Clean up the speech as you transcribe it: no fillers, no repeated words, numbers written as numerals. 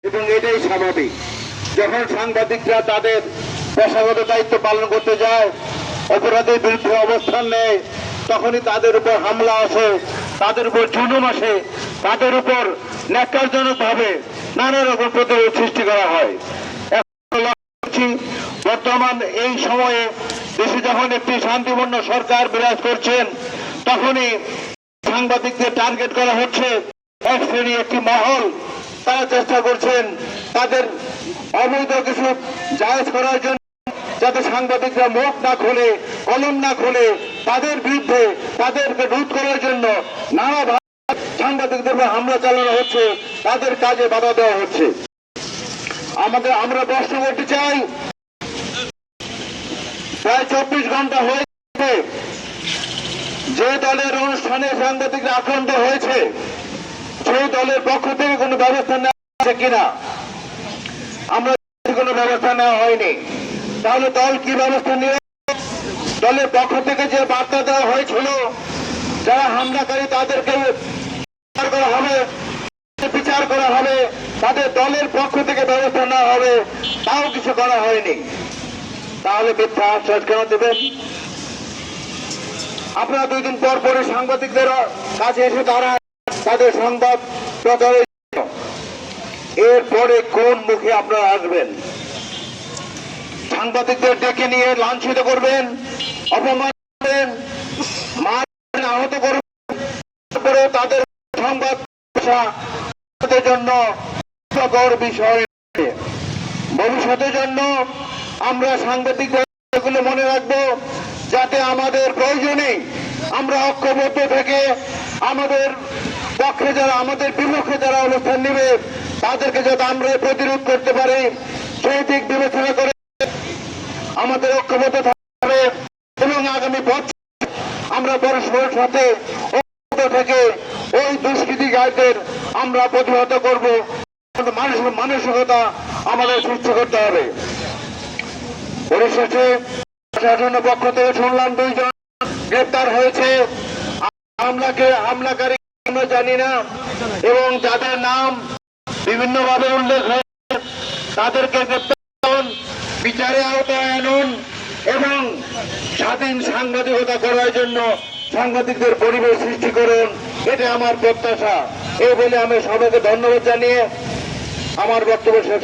এবং এটাই স্বাভাবিক। যখন সাংবাদিকরা তাদের পেশাগত দায়িত্ব পালন করতে যায়, অপরাধের বিরুদ্ধে অবস্থান নেয়, তখনই তাদের উপর হামলা আসে, তাদের উপর জুলুম আসে, তাদের উপর ন্যাক্কারজনকভাবে নানা রকম প্রতিরোধ সৃষ্টি করা হয়। বর্তমান এই সময়ে দেশে যখন একটি শান্তিপূর্ণ সরকার বিরাজ করছেন, তখনই সাংবাদিকদের টার্গেট করা হচ্ছে। এক শ্রেণী একটি মহল তারা চেষ্টা করছেন তাদের অবৈধ কিছু জায়েজ করার জন্য, যাতে সাংবাদিকরা মুখ না খোলে, কলম না খোলে, তাদের বিরুদ্ধে তাদেরকে রোধ করার জন্য নানাভাবে সাংবাদিকদের উপর হামলা চালানো হচ্ছে, তাদের কাজে বাধা দেওয়া হচ্ছে। আমরা প্রশ্ন করতে চাই, প্রায় 24 ঘন্টা হয়েছে যে দলের অনুষ্ঠানে সাংবাদিকরা আক্রান্ত হয়েছে, সেই দলের পক্ষ থেকে কোনো ব্যবস্থা নেওয়া হয়েছে কিনা? আমরা কোনো ব্যবস্থা নেওয়া হয়নি। তাহলে দল কি ব্যবস্থা নিয়ে? দলের পক্ষ থেকে যে বার্তা দেওয়া হয়েছিল, যারা হামলাকারী তাদেরকে করা হবে, বিচার করা হবে, তাদের দলের পক্ষ থেকে ব্যবস্থা নেওয়া হবে, তাও কিছু করা হয়নি। তাহলে মিথ্যা আশ্বাস কেন দেবেন? আপনারা 2 দিন পর পরে সাংবাদিকদের কাছে এসে তারা তাদের সংবাদ প্রচারের জন্য, এরপরে কোন মুখে আপনারা আসবেন? সাংবাদিকদের ডেকে নিয়ে লাঞ্ছিত করবেন, অপমান করবেন, মারবেন, আহত করবেন, তাদের সংবাদ জন্য বিষয়। ভবিষ্যতের জন্য আমরা সাংবাদিকদের এগুলো মনে রাখবো, যাতে আমাদের প্রয়োজনে আমরা ঐক্যবদ্ধ থেকে আমাদের পক্ষে যারা, আমাদের বিপক্ষে যারা অবস্থান নেবে, তাদেরকে যাতে আমরা প্রতিরোধ করতে পারি, সেই দিক বিবেচনা করে আমাদের ঐক্যবদ্ধ থাকতে হবে। এবং আগামী বছর আমরা পরস্পরের সাথে ঐক্যবদ্ধ থেকে ওই দুষ্কৃতিকারীদের আমরা প্রতিহত করব। মানসিকতা আমাদের সৃষ্টি করতে হবে। পরিশেষে প্রশাসনের পক্ষ থেকে শুনলাম 2 জন গ্রেপ্তার হয়েছে। হামলাকারী আমরা জানি না, এবং যাদের নাম বিভিন্নভাবে উল্লেখ হয়েছে তাদেরকে গ্রেপ্তার করুন, বিচারে আওতায় আনুন, এবং স্বাধীন সাংবাদিকতা করার জন্য সাংবাদিকদের পরিবেশ সৃষ্টি করুন। এটা আমার প্রত্যাশা। এই বলে আমি সবাইকে ধন্যবাদ জানিয়ে আমার বক্তব্য শেষ।